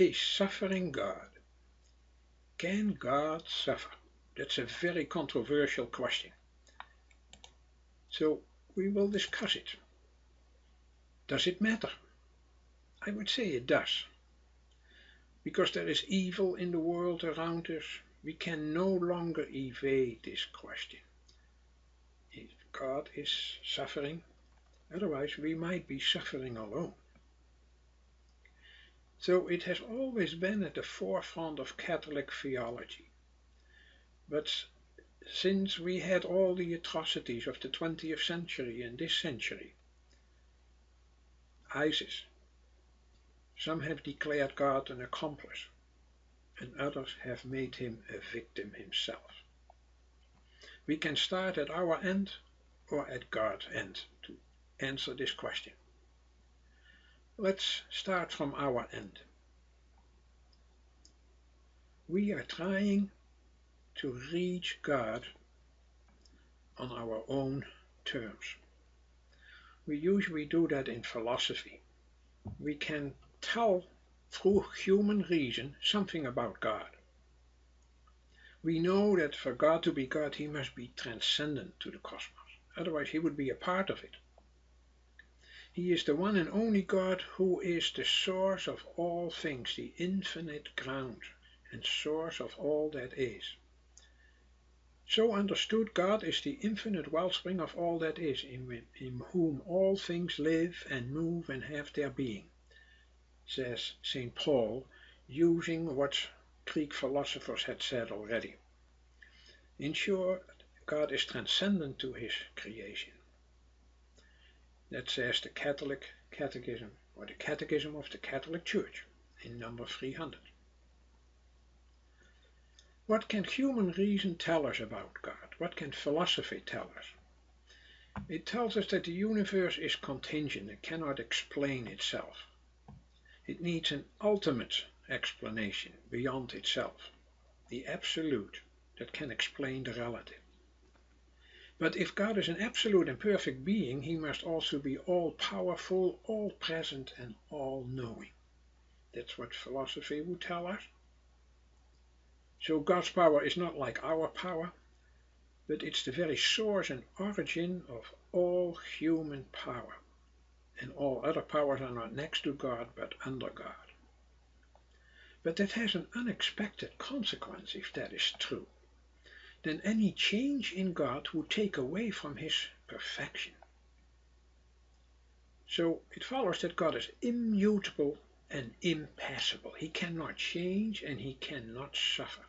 a suffering God. Can God suffer? That's a very controversial question. So we will discuss it. Does it matter? I would say it does. Because there is evil in the world around us, we can no longer evade this question. If God is suffering, otherwise we might be suffering alone. So it has always been at the forefront of Catholic theology. But since we had all the atrocities of the 20th century and this century, ISIS, some have declared God an accomplice, and others have made him a victim himself. We can start at our end or at God's end to answer this question. Let's start from our end. We are trying to reach God on our own terms. We usually do that in philosophy. We can tell through human reason something about God. We know that for God to be God, he must be transcendent to the cosmos. Otherwise, he would be a part of it. He is the one and only God who is the source of all things, the infinite ground and source of all that is. So understood, God is the infinite wellspring of all that is, in whom all things live and move and have their being, says St. Paul, using what Greek philosophers had said already. In short, God is transcendent to his creation. That says the Catholic Catechism, or the Catechism of the Catholic Church, in number 300. What can human reason tell us about God? What can philosophy tell us? It tells us that the universe is contingent and cannot explain itself. It needs an ultimate explanation beyond itself, the absolute that can explain the relative. But if God is an absolute and perfect being, he must also be all-powerful, all-present and all-knowing. That's what philosophy would tell us. So God's power is not like our power, but it's the very source and origin of all human power. And all other powers are not next to God, but under God. But that has an unexpected consequence if that is true. Then any change in God would take away from his perfection. So it follows that God is immutable and impassible. He cannot change and he cannot suffer.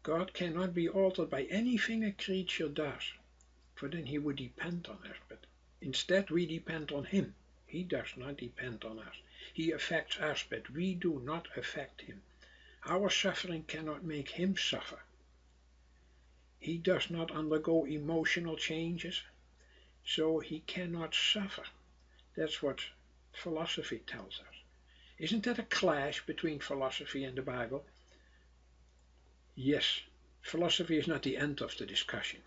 God cannot be altered by anything a creature does, for then he would depend on us. But instead we depend on him. He does not depend on us. He affects us, but we do not affect him. Our suffering cannot make him suffer. He does not undergo emotional changes, so he cannot suffer. That's what philosophy tells us. Isn't that a clash between philosophy and the Bible? Yes, philosophy is not the end of the discussion.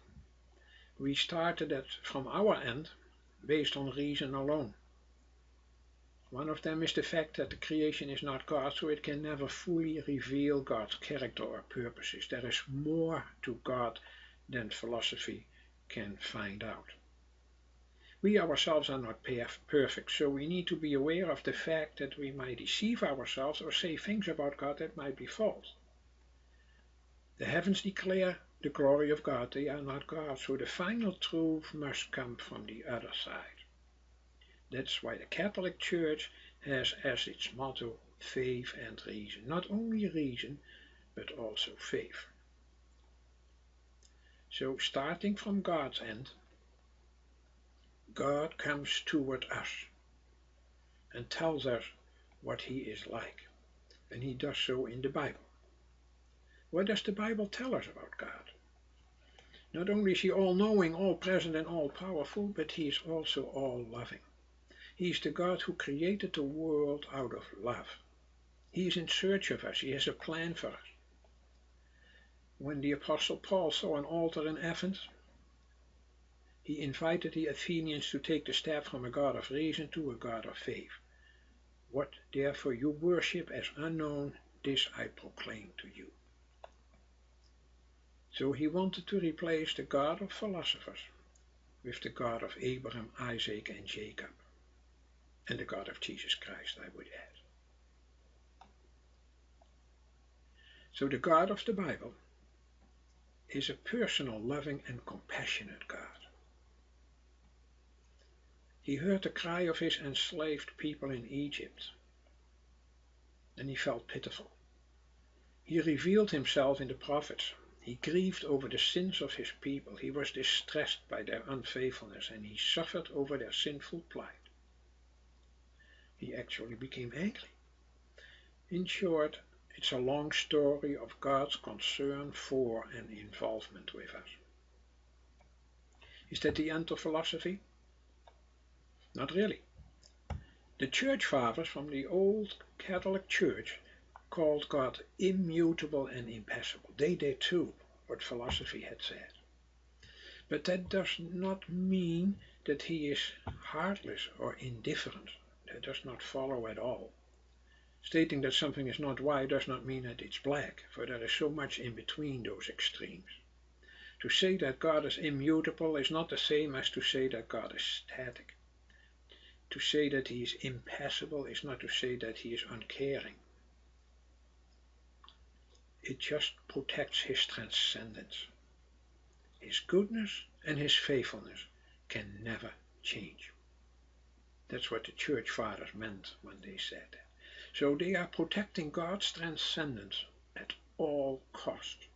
We started that from our end, based on reason alone. One of them is the fact that the creation is not God, so it can never fully reveal God's character or purposes. There is more to God than philosophy can find out. We ourselves are not perfect, so we need to be aware of the fact that we might deceive ourselves or say things about God that might be false. The heavens declare the glory of God. They are not God, so the final truth must come from the other side. That's why the Catholic Church has as its motto faith and reason. Not only reason, but also faith. So starting from God's end, God comes toward us and tells us what he is like. And he does so in the Bible. What does the Bible tell us about God? Not only is he all-knowing, all-present and all-powerful, but he is also all-loving. He is the God who created the world out of love. He is in search of us. He has a plan for us. When the Apostle Paul saw an altar in Athens, he invited the Athenians to take the step from a God of reason to a God of faith. What therefore you worship as unknown, this I proclaim to you. So he wanted to replace the God of philosophers with the God of Abraham, Isaac, and Jacob, and the God of Jesus Christ, I would add. So the God of the Bible is a personal, loving, and compassionate God. He heard the cry of his enslaved people in Egypt, and he felt pitiful. He revealed himself in the prophets. He grieved over the sins of his people. He was distressed by their unfaithfulness, and he suffered over their sinful plight. He actually became angry. In short, it's a long story of God's concern for and involvement with us. Is that the end of philosophy? Not really. The church fathers from the old Catholic Church called God immutable and impassible. They did too what philosophy had said. But that does not mean that he is heartless or indifferent. That does not follow at all. Stating that something is not white does not mean that it's black, for there is so much in between those extremes. To say that God is immutable is not the same as to say that God is static. To say that he is impassible is not to say that he is uncaring. It just protects his transcendence. His goodness and his faithfulness can never change. That's what the church fathers meant when they said that. So they are protecting God's transcendence at all costs.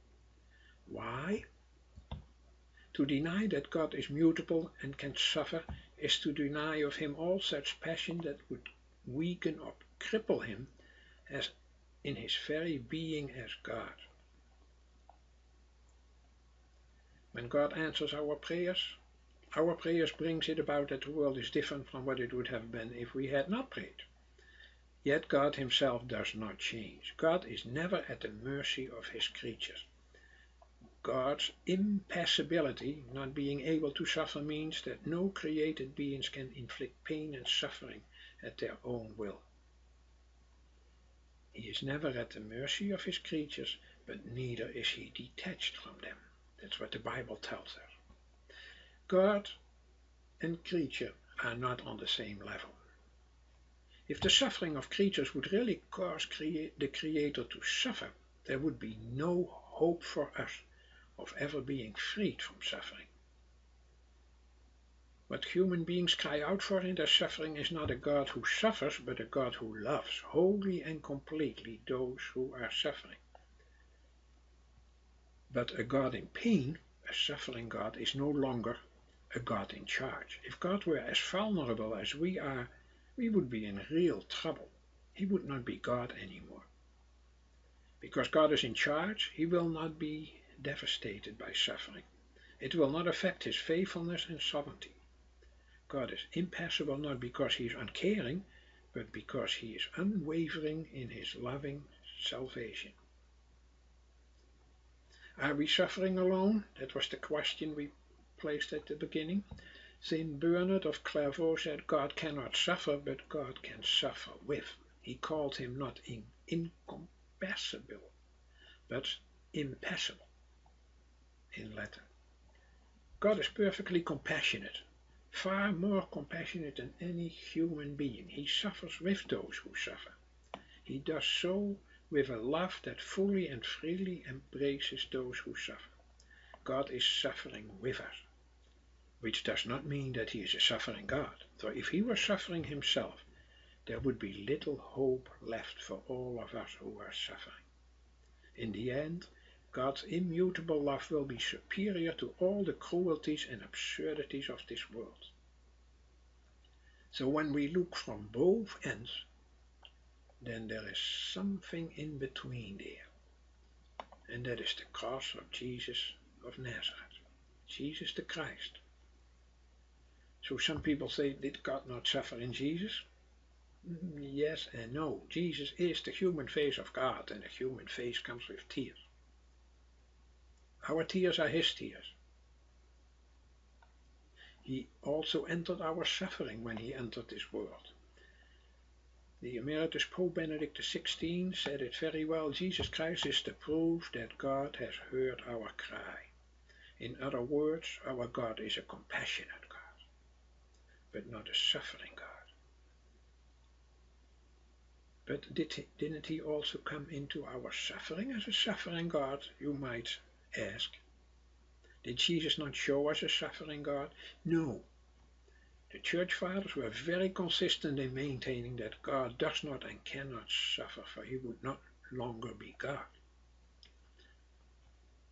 Why? To deny that God is mutable and can suffer is to deny of him all such passion that would weaken or cripple him as in his very being as God. When God answers our prayers brings it about that the world is different from what it would have been if we had not prayed. Yet God himself does not change. God is never at the mercy of his creatures. God's impassibility, not being able to suffer, means that no created beings can inflict pain and suffering at their own will. He is never at the mercy of his creatures, but neither is he detached from them. That's what the Bible tells us. God and creature are not on the same level. If the suffering of creatures would really cause the Creator to suffer, there would be no hope for us of ever being freed from suffering. What human beings cry out for in their suffering is not a God who suffers, but a God who loves wholly and completely those who are suffering. But a God in pain, a suffering God, is no longer a God in charge. If God were as vulnerable as we are, we would be in real trouble. He would not be God anymore. Because God is in charge, he will not be devastated by suffering. It will not affect his faithfulness and sovereignty. God is impassible not because he is uncaring, but because he is unwavering in his loving salvation. Are we suffering alone? That was the question we placed at the beginning. Saint Bernard of Clairvaux said God cannot suffer, but God can suffer with. He called him not incompassible, but impassible in Latin. God is perfectly compassionate, far more compassionate than any human being. He suffers with those who suffer. He does so with a love that fully and freely embraces those who suffer. God is suffering with us, which does not mean that he is a suffering God. For if he were suffering himself, there would be little hope left for all of us who are suffering. In the end, God's immutable love will be superior to all the cruelties and absurdities of this world. So when we look from both ends, then there is something in between there. And that is the cross of Jesus of Nazareth, Jesus the Christ. So some people say, did God not suffer in Jesus? Yes and no. Jesus is the human face of God, and the human face comes with tears. Our tears are his tears. He also entered our suffering when he entered this world. The Emeritus Pope Benedict XVI said it very well. Jesus Christ is the proof that God has heard our cry. In other words, our God is a compassionate God, but not a suffering God. But didn't he also come into our suffering as a suffering God, you might ask? Did Jesus not show us a suffering God? No. The Church Fathers were very consistent in maintaining that God does not and cannot suffer, for he would not longer be God.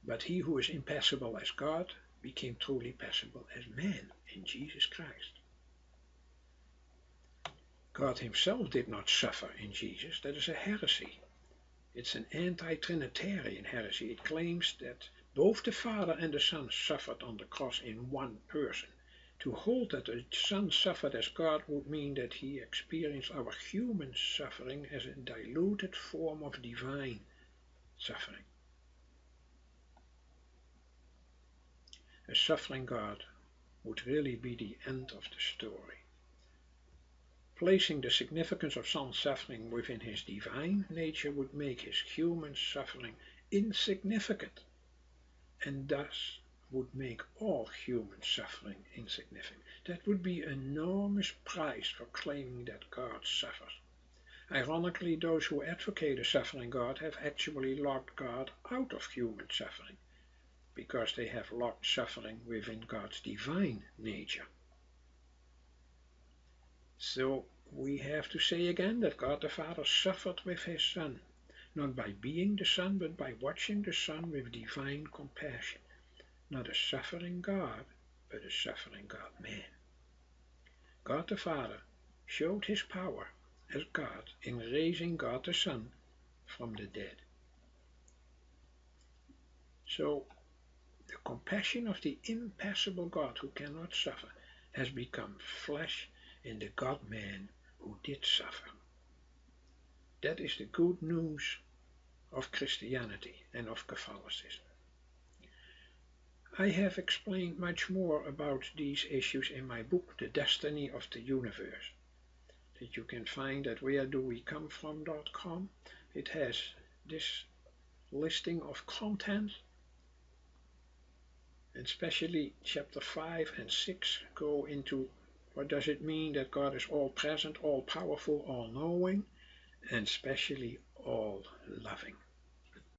But he who is impassible as God became truly passible as man in Jesus Christ. God himself did not suffer in Jesus. That is a heresy. It's an anti-Trinitarian heresy. It claims that both the Father and the Son suffered on the cross in one person. To hold that the Son suffered as God would mean that he experienced our human suffering as a diluted form of divine suffering. A suffering God would really be the end of the story. Placing the significance of Son's suffering within his divine nature would make his human suffering insignificant, and thus would make all human suffering insignificant. That would be an enormous price for claiming that God suffers. Ironically, those who advocate a suffering God have actually locked God out of human suffering, because they have locked suffering within God's divine nature. So we have to say again that God the Father suffered with his Son, not by being the Son, but by watching the Son with divine compassion. Not a suffering God, but a suffering God-man. God the Father showed his power as God in raising God the Son from the dead. So, the compassion of the impassible God who cannot suffer has become flesh in the God-man who did suffer. That is the good news of Christianity and of Catholicism. I have explained much more about these issues in my book, The Destiny of the Universe, that you can find at wheredowecomefrom.com. It has this listing of content, and especially chapter 5 and 6 go into what does it mean that God is all-present, all-powerful, all-knowing, and especially all-loving.